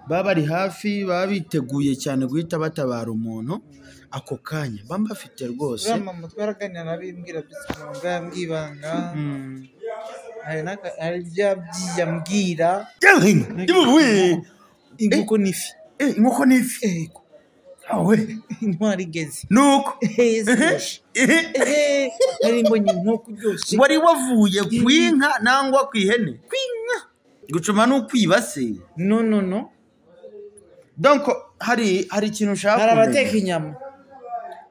baba bari hafi baba biteguye cyane guhita batabara umuntu ako kanya bamba afite rwose mama twaraganira nabimbwira by'isonga yambwibanga hari byambwira inkoko n'ifi inkoko n'ifi awe intwari igeze nuko hari mbonye inkoko byose wari wavuye kwinka nangwa kwihene kwinka gucuma n'ukwibase no donc hari ikintu ushaka hari abateka inyama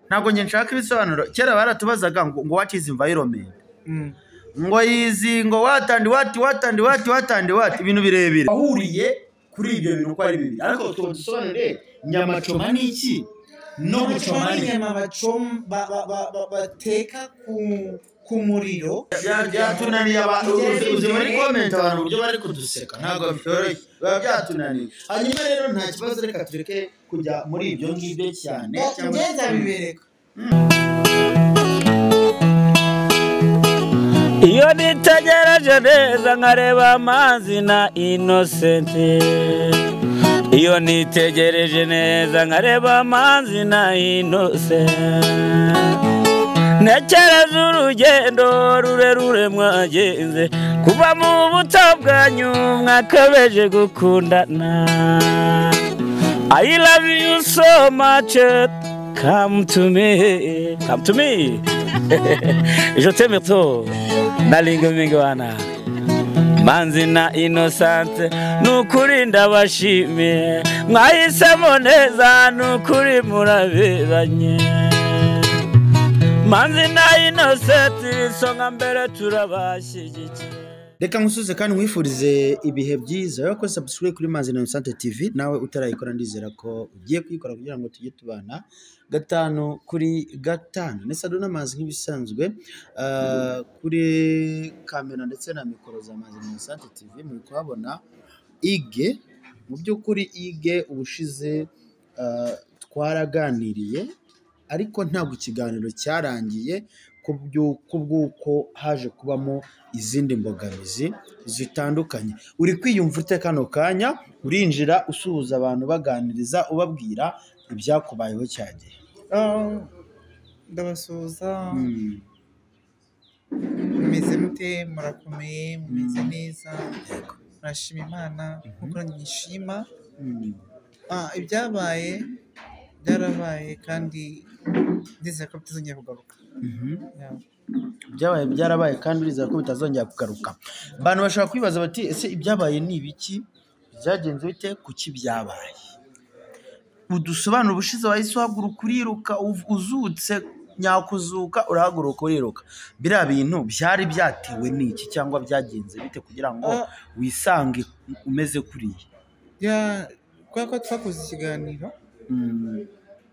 ntabwo nge nshaka ibisobanuro kera baratubazaga ngo what is environment ngo yizi ngo watandi ibintu birebire ahuriye kuri ibyo bintu uko ari bibiri ariko tubasobanure nyamacoma ni iki no gucoma ni inyama bateka ku muriro byatunaniye abantu uzi muri comment abantu uburyo bari kuduseka ntabwo byoroshye biba byatunaniye hanyuma rero nta kibazo reka tureke kujya muri ibyo ngibyo cyane ngenda bibereka iyo nitegereje neza nkareba amazi na Innocent iyo nitegereje neza nkareba amazi na Innocent ntekereza urugendo rurerure mwagenze kuva mu buto bwanyu mwakabeje gukundana I love you so much come to me je t'aime trop nalinga mingi wana Manzi na Innocent nukuri ndabashimiye mwahisemo neza nukuri muraberanye Manzi na Innocent isonga mbere turabashyigikiye reka nkusuze kandi mwifurize ibihe byiza yo ko subscribe kuri Manzi na Innocent TV nawe utarayikora ndizera ko ugiye kuyikora kugira ngo tujye tubana gatanu kuri gatanu nesado n'amazi nk'ibisanzwe kuri kamera ndetse na mikoro za Manzi na Innocent TV muri kuhabona Ige mu by'ukuri Ige ubushize twaraganiriye ariko ntabwo ikiganiro cyarangiye kubwuko haje kubamo izindi mbogamizi zitandukanye uri kwiyumva ute kano kanya urinjira usuhuza abantu baganiriza ubabwira ibyakubayeho cyagiye ndabasuhuza mumeze mute murakomeye mumeze neza murashima Imana nkuko nyishima ibyabaye byarabaye kandi ndizera ko bitazongera kugaruka byarabaye kandi urizera ko bitazongera kugaruka abantu bashaka kwibaza bati ese ibyabaye ni ibiki byagenze bite kuki byabaye udusobanura ubushize wahise uhaguruka uriruka uzutse nyakuzuka urahaguruka uriruka biriya bintu byari byatewe n'iki cyangwa byagenze bite kugira ngo wisange umeze kuriya kubera ko twakoze ikiganiro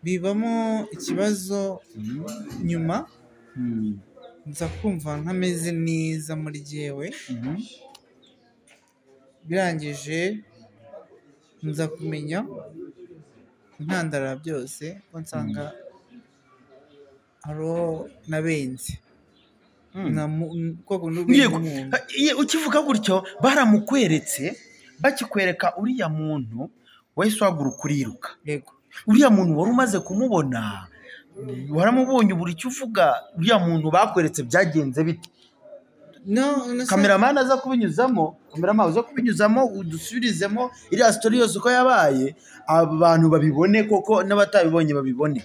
bibamo ikibazo nyuma nza kumva nkameze neza muri jyewe birangije nza kumenya intandara byose ko nsanga hariho nabenze ukivuga gutyo baramukweretse bakikwereka uriya muntu wahise uhaguruka uriruka yego uriya muntu wari umaze kumubona waramubonye buri icyo uvuga uriya muntu bakweretse byagenze bite kameramani aza kubinyuzamo udusubirizemo iriya sitori yose uko yabaye abantu babibone koko n'abatabibonye babibone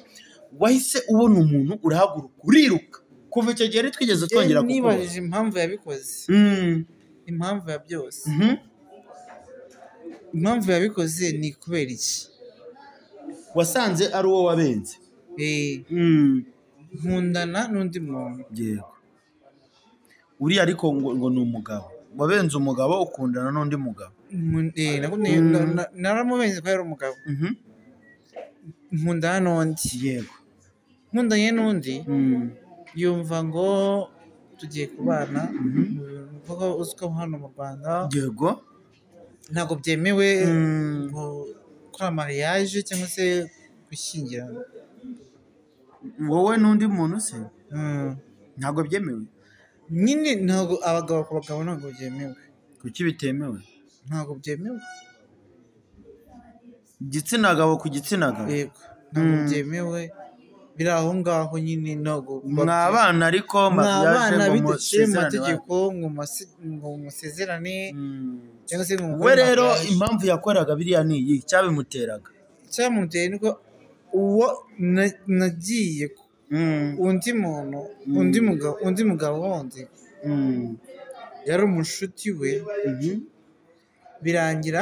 wahise ubona umuntu urahaguruka uriruka kuva icyo gihe twigeze twongera kukubona nibajije impamvu yabikoze impamvu ya byose impamvu yabikoze ni kubera iki wasanze ari uwo wabenze nkundana n'undi muntu yego uriya ariko ngo ni umugabo wabenze umugabo ukundana n'undi mugabo naramubenze ko yari umugabo nkundana n'undi yego nkundanye n'undi yumva ngo tugiye kubana kuko uziko hano mu Rwanda yego ntabwo byemewe gukora mariage cyangwa se gushyingirana wowe n'undi muntu se ntabwo byemewe nyine ntabwo abagabo ku bagabo ntabwo byemewe kuki bitemewe ntabwo byemewe igitsina gabo ku gitsina gabo. yego ntabwo byemewe, biri aho ngaho nyine ntabwo mwabana ariko mwabana ngo bidashyire mu musezerane mategeko ngo musezerane cyangwa se ngo we mukore rero mariage. impamvu yakoraga biriya ni iyi cyabimuteraga. icyamuteye niko uwo nagiye undi muntu undi mugabo wundi yari umushuti we, birangira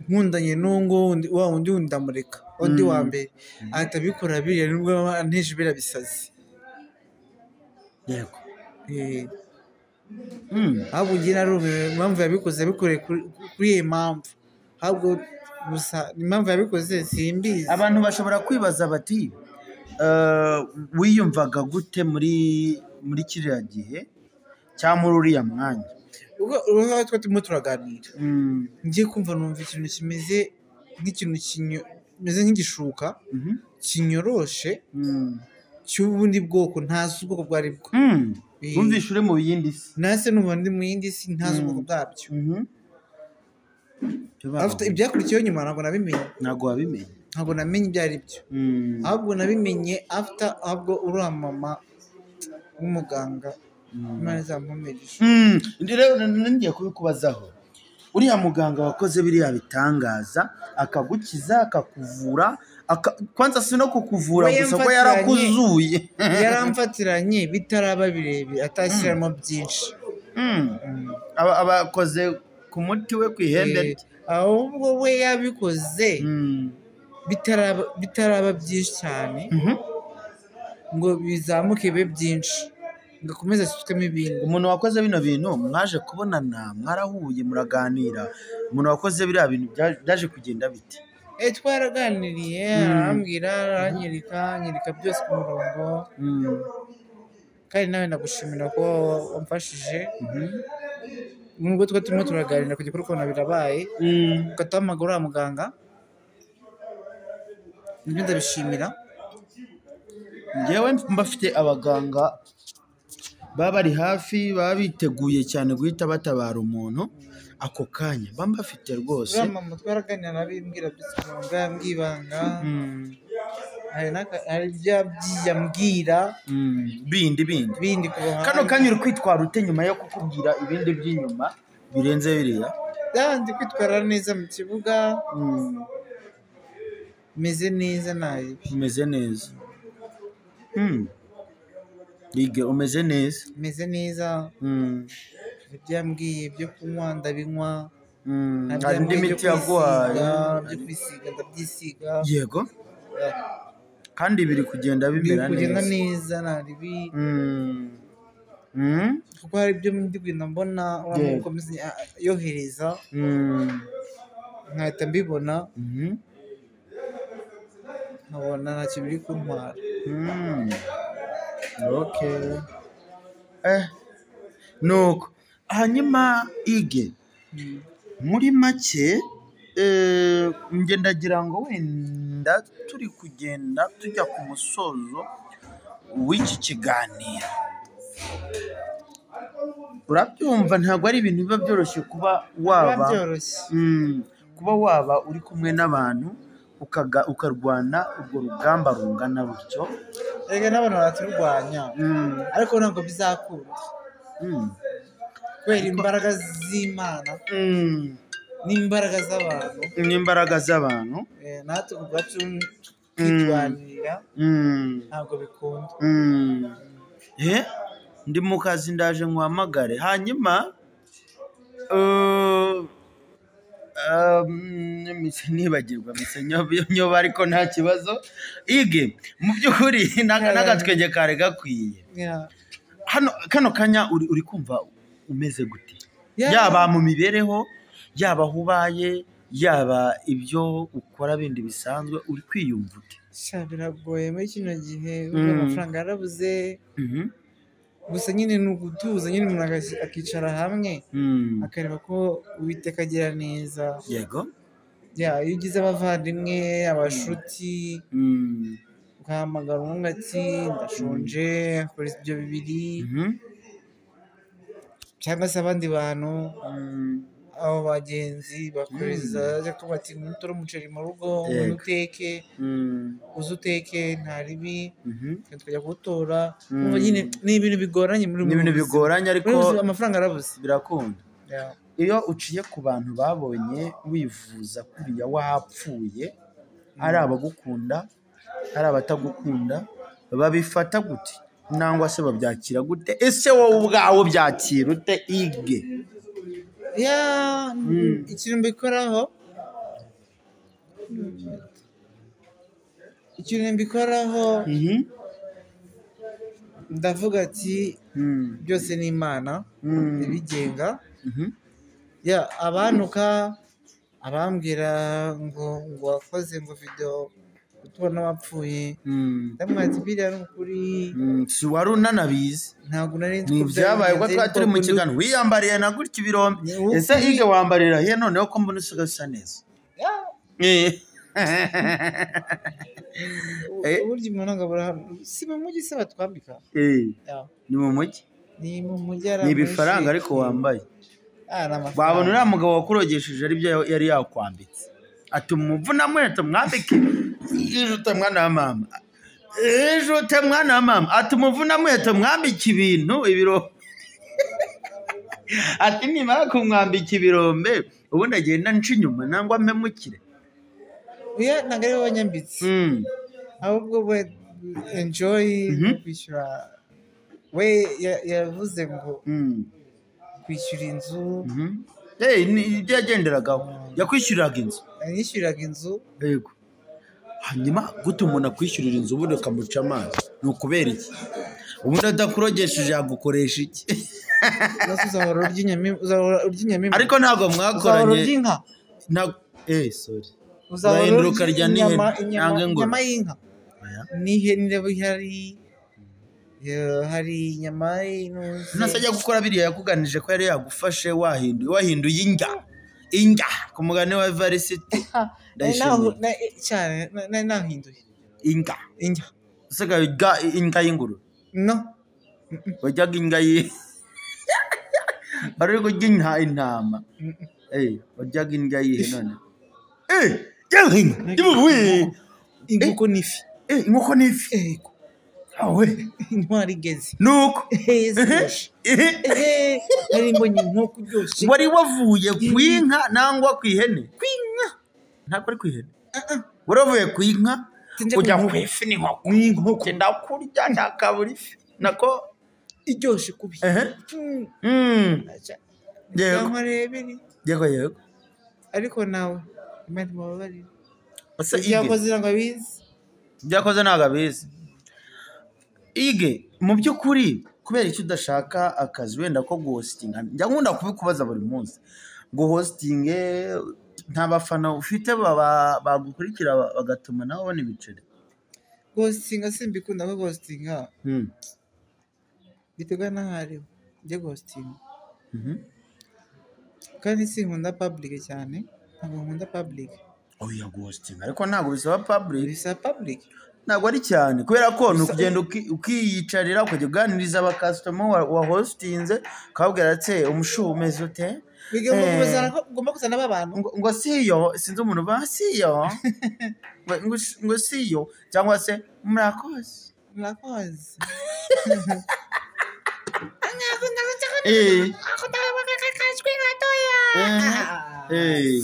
nkundanye n'uwo wa wundi ndamureka undi wa mbere ahita abikora biriya nubwo anteje birabisazi. yego ahubwo njye narumiwe impamvu yabikoze yabikoreye kuri iyo mpamvu, ahubwo gusa impamvu yabikoze simbizi. abantu bashobora kwibaza bati wiyumvaga gute muri kiriya gihe cyangwa muri uriya mwanya? ubwo twa turimo turaganira ngiye kumva numva ikintu kimeze nk'ikintu kimeze nk'igishuka kinyoroshe cy'ubundi bwoko ntazi ubwoko bwari bwo. wumvishe uri mu yindi si? nase numva ndi mu yindi si ntazi ubwoko bwabyo. afite ibyakurikiyeho nyuma ntabwo nabimenye. ntabwo namenye ibyo ari byo, ahubwo nabimenye after ahubwo uriya mama w'umuganga Imana izamumeresha. rero ngiye kubikubazaho, uriya muganga wakoze biriya bitangaza akagukiza akakuvura kwanza si no kukuvura gusa ko yarakuzuye yaramfatiranye bitaraba birebire atashyiramo byinshi. abakoze ku muti we ku ihembe rye, ahubwo we yabikoze bitaraba byinshi cyane ngo bizamuke bibe byinshi ngakomeza asukemo ibintu. umuntu wakoze bino bintu mwaje kubonana, mwarahuye muraganira, umuntu wakoze biriya bintu byaje kugenda bite? twaraganiriye arambwira aranyereka byose ku murongo, kandi nawe ndagushimira ko wamfashije. nubwo twa turimo turaganira ku gikorwa ukabona birabaye ugataha amaguru ya muganga, nibyo ndabishimira. ngewe mbafite abaganga baba bari hafi, baba biteguye cyane guhita batabara umuntu ako kanya, baba bafite rwose. uriya mama twaraganira nabimbwira byose ku murongo yambwibanga, hari ibyo yambwira bindi ku ruhande. kano kanya uri kwitwara ute nyuma yo kukubwira ibindi by'inyuma birenze biriya? ndi kwitwara neza mu kibuga, meze neza nabi. umeze neza? Lige umeze neza? meze neza. ibyo yambwiye byo kunywa ndabinywa, hari indi miti yaguhaye byo kwisiga ndabyisiga. yego, kandi biri kugenda bimera neza naribi kuko hari ibyo ndi kugenda mbona yohereza nkahita mbibona nkabona ntacyo biri kuntwara. nuko hanyuma ige muri make ndagira ngo wenda turi kugenda tujya ku musozo w'iki kiganiro, urabyumva ntabwo ari ibintu biba byoroshye kuba waba uri kumwe n'abantu ukarwana urwo rugamba rungana rutyo. reka n'abantu baraturwanya ariko ntabwo bizakunda kubera imbaraga z'Imana n'imbaraga z'abantu natwe ubwacu kwitwanira ntabwo bikunda. ndi mu kazi ndaje nguhamagare hanyuma nibagirwa nyoba ariko nta kibazo. ige mu by'ukuri n'agatwenge kare gakwiye. kano kanya uri kumva umeze gute? yaba mu mibereho, yaba aho ubaye, yaba ibyo ukora bindi bisanzwe, uri kwiyumva ute? biragoye muri kino gihe kuko amafaranga yarabuze. gusa nyine ni ugutuza, nyine umuntu akicara hamwe akareba ko Uwiteka agira neza. yego, iyo ugize abavandimwe, abashuti, ugahamagara umwe ati ndashonje, akora ibyo bibiri, cyangwa se abandi bantu abo bagenzi bakoreza cyangwa bati mutora umuceri mu rugo Yego. uteke uzi uteke nta ribi tukajya kuwutora Mm. Urumva nyine ni ibintu bigoranye muri ni ibintu buzima. bigoranye ariko Muri buzima amafaranga arabuze birakunda Yeah. iyo uciye ku bantu babonye wivuza kuriya wapfuye ari abagukunda ari abatagukunda babifata gute nangwa se babyakira gute ese wowe ubwawe byakira ute ige Yeah, ikintu mbikoraho ndavuga ati byose ni Imana ibigenga abantuka abambwira ngo wakoze ngo video utubona wapfuye ndamwira ati biriya ni ukuri si wari unanabizi ntabwo nari nzi ni ko ibyabaye ko byagenze, twari turi mu ariko kiganiro wiyambariye na gutya ibirombe Ni ukuri. ese ige wambarira he noneho ko mbona usigaye usa neza uburyo umuntu agabura hano si mu mujyi se batwambika ni mu mujyi ni mu mujyi ni ibifaranga ariko wambaye wabona uriya mugabo wakurogesheje aribyo yari yakwambitse ati umuvuna mwete mwambike ijute mwana wa mama ijute mwana wa mama ati umuvuna mwete mwambike ibiro ati nimara kumwambika ibirombe ubundi agenda nca inyuma nangwa mpemukire oya ntabwo ari wowe nyambitse ahubwo we enjoy kwishyura we yavuze ngo kwishyura inzu ibyo yagenderagaho yakwishyuriraga inzu yishyuriraga inzu yego hanyuma gute umuntu akwishyurira inzu ubundi ukamuca amazi ni ukubera iki ubundi adakurogesheje yagukoresha iki uzahora urya inyama ariko ntabwo mwakoranye sorry uzahindura ukarya inyama y'inka n'ihene hari inyama nasajya gukora biriya yakuganije ko yari yagufashe wahinduye inga ku mugani wa Evarisiti cyane nahinduye inga usigaye inga y'ingurube no wajyaga inga wari uri kurya intama wajyaga inga yihe none inkoko n'ifi inkoko n'ifi intwari igeze nuko nari mbonye inkoko iryoshye wari wavuye ku inka nangwa ku ihene ku inka ntabwo ari ku ihene wari wavuye ku inka ujya ku ifi n'inkoko ndakurya ntakabura ifi nako iryoshye kubi yego ariko nawe imana imubabarire ibyakoze ntabwo abizi ige mu by'ukuri kubera icyo udashaka akazi wenda ko guhositinga njya nkunda kubikubaza buri munsi ngo hositinge nta bafana ufite bagukurikira bagatuma nawe ubona ibiceri guhositinga simbikunda ko guhositinga biterwa n'aho ariho njye guhositinga kandi sinkunda public cyane ntabwo nkunda public oya guhositinga ariko ntabwo bisaba public ntabwo ari cyane kubera ko ni ukugenda ukiyicarira ukajya uganiriza abakasitoma wa hositinze ukababwira ati umushu umeze ute ugomba kuzana abantu ngo siyo sinzi umuntu ba siyo ngo siyo cyangwa se murakoze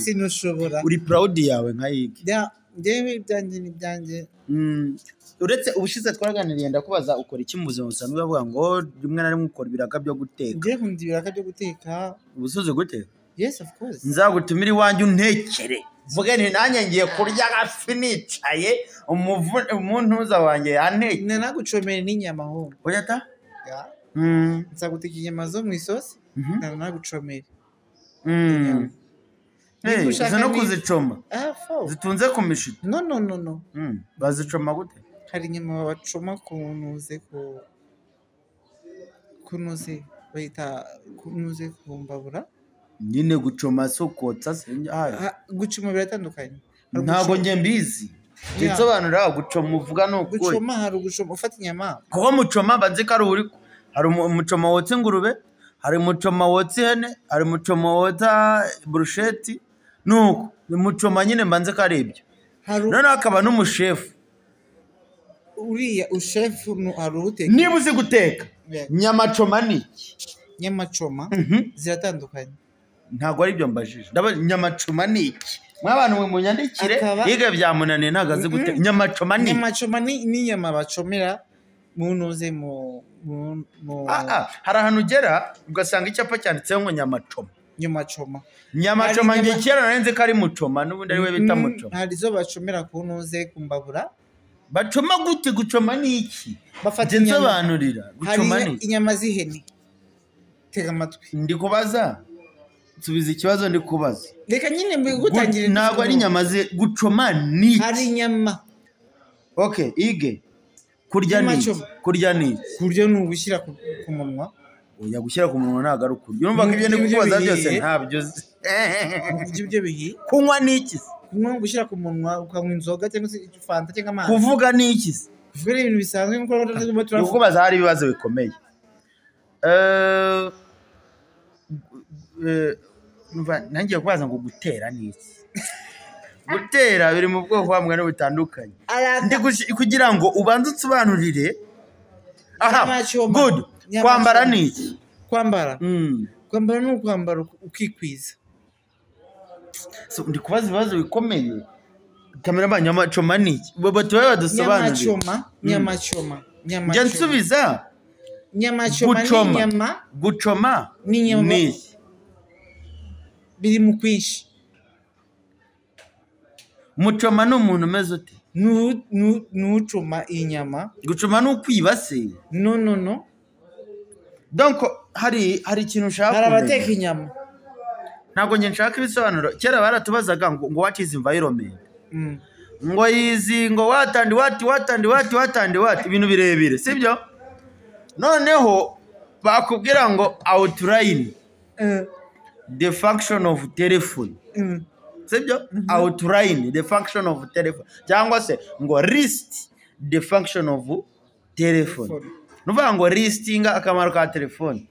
sinushobora uri proud yawe nka yige njyewe ibyanjye ni ibyanjye uretse ubushize twaraganiriye ndakubaza ukora iki mu buzima busanzwe bavuga ngo rimwe na rimwe ukora ibiraka byo guteka njyewe nkunda ibiraka byo guteka ubusoze guteka yes of course nzagutumira iwanjye untekere vuga nti nanjye ngiye kurya agafi nicaye umuntuza wanjye yantekere nagucomera n'inyama ahubwo oya ta nzaguteka inyama zo mu isosi nagucomera uza no kuzicoma zitunze ku mishito no bazicoma gute hari inyama bacoma kunuze ku mbabura nyine gucoma si ukotsa gucoma biratandukanye ntabwo njye mbizi nsobanura gucoma uvuga ni ukuri gucoma hari ugucoma ufata inyama kuko mucoma bazi ko hari umucoma wotsa ingurube hari mucoma wotsa ihene, hari mucoma wotsa burusheti, nuko mucoma nyine mbanze ko ari ibyo. Noneho hakaba n'umushefu. Uriya ushefu hari uteka. Niba uzi guteka nyamacoma ni iki? Nyamacoma ziratandukanye. Ntabwo ari byo mbajije. Nyamacoma ni iki? Mw'abantu mwe munyandikire yiga byamunaniye ntago azi guteka. Nyamacoma ni inyama bacomera munoze mu hari ahantu ugera ugasanga icyapa cyanditseho ngo nyamacoma. Nyamacoma ngiye kera narenze ko ari mucoma n'ubundi ari we bita mucoma. Hari zo bacomera ku ntuze ku mbabura. Bacoma gute? Gucoma ni iki? Bafata insobanurira. Gucoma ni inyama z'ihene. Tega amatwi. Ndi kubaza. Subiza ikibazo ndi kubaza. Reka nyine mbigutangire. Ntabwo ari inyama gucoma ni iki? Hari inyama. Okay, ige. Kurya ni iki? Kurya ni iki? Kurya ni ugushyira ku munwa. Oya, gushyira ku munwa ntabwo ari ukurya. Urumva ko ibyo ndi kubaza byose ntabyo uzi. Ibyo bihi. Kunywa ni iki? Kunywa gushyira ku munwa ukanywa inzoga cyangwa se fanta cyangwa amazi. Kuvuga ni iki? Kuvuga ni ibintu bisanzwe nk'uko kubaza hari ibibazo bikomeye. Nangiye kubaza ngo gutera ni iki? Gutera biri mu bwoko bumwe n'ubutandukanye. Ndi kugira ngo ubanze unsobanurire. Good. Kwambara ni iki? Kwambara ni ukwambara ukikwiza. Ndi kubaza ibibazo bikomeye. Kamera nyamacoma ni iki? Batuwe badusobanurire. Nyamacoma. Njya nsubiza. Nyamacoma ni inyama. Gucoma ni iki? Biri mu kwishi. Mucoma ni umuntu umeze ute? Nucoma inyama. Gucoma ni ukwiba se? No. Donc hari ikintu ushaka. Hari abateka inyama. Ntabwo nge nshaka ibisobanuro. Kera baratubazaga ngo what is environment? Ngo yizi ngo what ibintu birebire, sibyo? Noneho bakubwira ngo outline the function of telephone. Sibyo? Outline the function of telephone. Cyangwa se ngo list the function of telephone. Nuvuga ngo listinga akamaro ka telefone.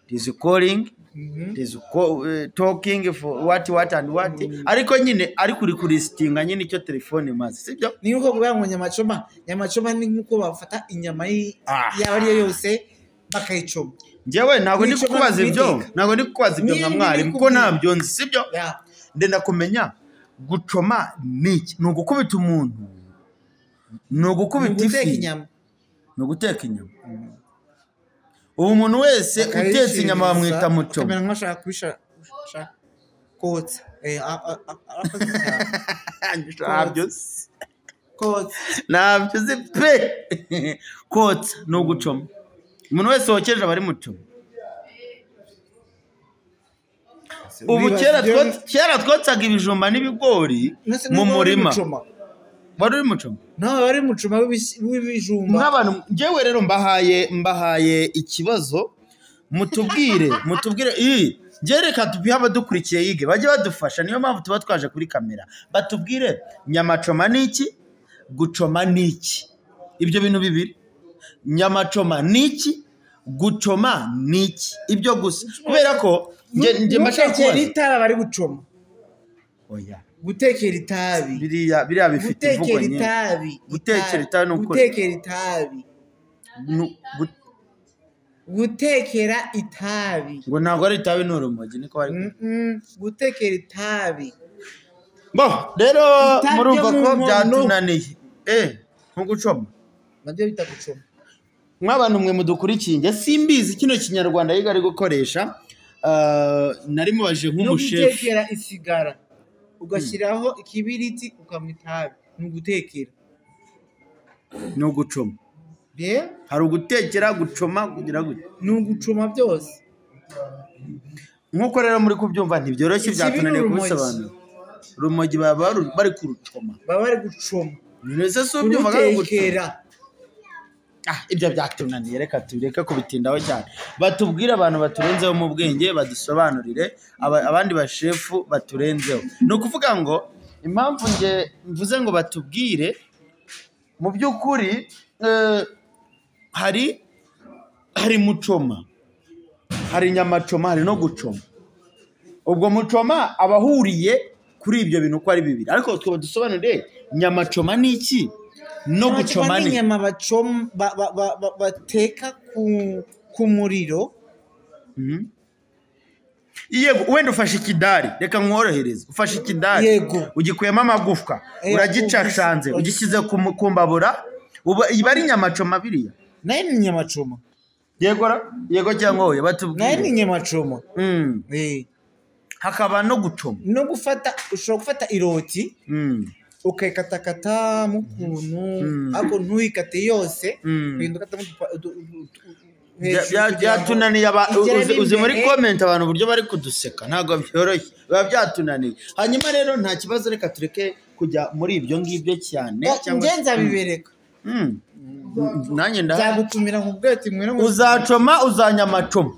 It is calling, it is talking for what and what. Ariko nyine ari kuri listinga nyine icyo telefone maze, sibyo? Ni uko kuvuga ngo nyamacoma ni nkuko bafata inyama yaba ari yose bakayicoma. Njyewe ntabwo ndi kukubaza ibyo. Ntabwo ndi kukubaza ibyo nka mwarimu kuko ntabyo nzi, sibyo? Ndenda kumenya gucoma ni iki? Ni ugukubita umuntu. Ni ugukubita ifi. Ni uguteka inyama. Ubu umuntu wese utetse inyama bamwita mucoma. Kamera nkashaka kubisha kotsa. Ntabyo uzi pe. Kotsa ni ugucoma. Umuntu wese wokeje aba ari mucoma. Ubu kera twotsaga ibijumba n'ibigori mu murima. Wari uri mucoma? Nawe wari mucoma w'ibijumba. Nk'abantu njyewe rero mbahaye ikibazo mutubwire njye reka tubihe abadukurikiye yige bajye badufasha, niyo mpamvu tuba twaje kuri kamera. Batubwire nyamacoma ni iki? Gucoma ni iki? Ibyo bintu bibiri. Nyamacoma ni iki? Gucoma ni iki? Ibyo gusa. Kubera ko njye mbashaka kubaza. Gutekera bari gucoma. Oya. Gutekera itabi. Biriya bifite ivugwa nyine. Gutekera itabi ni ukuri. Gutekera itabi. Gutekera itabi. Ngo ntabwo ari itabi ni urumogi niko bari. Gutekera itabi. Rero murumva ko byatunaniye. Nko gucoma. Nabyo bita gucoma. Mw'abantu mwe mudukurikiye njye simbizi kino kinyarwanda yiga ari gukoresha. Nari mubaje nk'umushefu. Gutekera isigara. Ugashyiraho ikibiriti ukamitabi. Ni ugutekera. Ni ugucoma. Hari ugutekera, gucoma, kugira gute. Ni ugucoma byose. Nkuko rero muri kubyumva ntibyoroshye byatunaniye kubisobanura. Urumogi baba bari kurucoma. Baba bari gucoma. Nese so byumva gutekera. Ibyo byatunaniye reka tubireke kubitindaho cyane. Batubwire abantu baturenzeho mu bwenge badusobanurire, abandi bashefu baturenzeho. No kuvuga ngo impamvu nge mvuze ngo batubwire mu by'ukuri hari mucoma. hari inyamacoma hari no gucoma. Ubwo mucoma abahuriye kuri ibyo bintu uko ari bibiri, ariko twaba dusobanure nyamacoma ni iki no gucoma ni inyama bateka ku muriro. Yego, wenda ufashe ikidari, reka mworohereze, ufashe ikidari, yego, ugikuyemo amagufwa, uragicashanze, ugishyize ku mbabura, iba ari nyamacoma biriya. Nayo ni nyamacoma. Yego cyangwa oya batubwiye. Nayo ni nyamacoma. Hakaba no gucoma. No gufata, ushobora gufata iroti ukayikatakata mu kuntu, ariko ntuyikate yose, byatunaniye uzi muri comment abantu uburyo bari kuduseka, ntabwo byoroshye, biba byatunaniye. Hanyuma rero nta kibazo, reka tureke kujya muri ibyo ngibyo cyane, cyangwa ngenza bibereka. Nanjye nzagutumira nkubwete mwene uzacoma uzanyamacoma.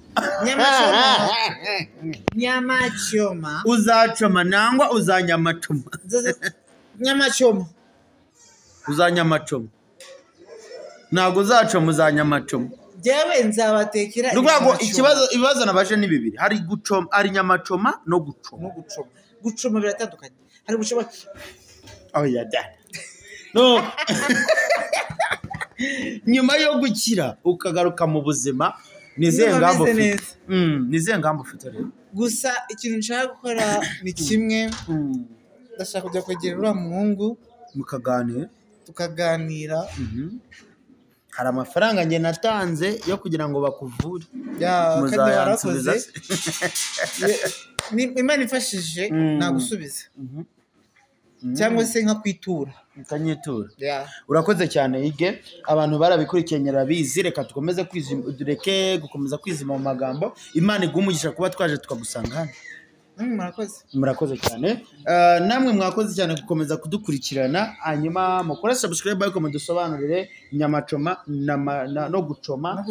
Nyamacoma uzacoma nangwa uzanyamacoma. Nyamacoma uzanyamacoma, ntabwo uzacoma uzanyamacoma. Jewe nzabatekera rwego. Ibibazo nabaje ni bibiri, hari gucoma, ari nyamacoma no gucoma. Gucoma biratandukanye. Hari gucoma no nyuma yo gukira ukagaruka mu buzima, nize ngambo ufite rero. Gusa ikintu nshaka gukora ni kimwe, ndashaka kujya kwegera uriya muhungu tukaganira. Hari amafaranga njye natanze yo kugira ngo bakuvure, muzayansubiza. Imana ifashije nagusubiza, cyangwa se nka kwitura ukanyitura. Urakoze cyane Ige, abantu barabikurikiye rabizi. Reka dukomeze gukomeza kwizima mu magambo. Imana igumugisha kuba twaje tukagusanga hano. Murakoze cyane. Namwe mwakoze cyane gukomeza kudukurikirana. Hanyuma mukora subscribe ariko mudusobanurire nyamacoma no gucoma,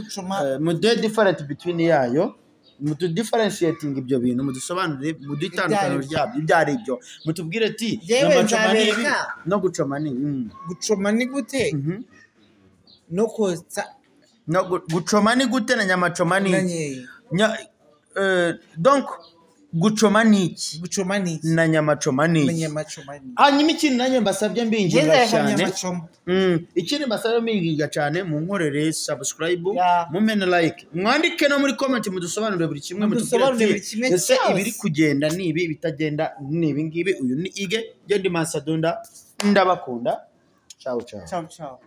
mu different between yayo, mutu differentiating ibyo bintu, mudusobanurire muditandukanye ryabyo ibyo ari byo, mutubwire ati nyamacoma ni ibi no gucoma ni gucoma ni gute, no kotsa gucoma ni gute na nyamacoma ni donc gucoma ni iki, gucoma ni iki na nyamacoma ni iki. Hanyuma ikindi nanjye mbasabye mbinginga cyane, ikindi mbasabye mbinginga cyane, munkorere subscribe, mumene like, mwandike no muri comment mudusobanurire buri kimwe, mutubwire ese ibiri kugenda ni ibi, bitagenda ni ibi ngibi. Uyu ni Ige, Gendi Masadunda, ndabakunda. Ciao ciao.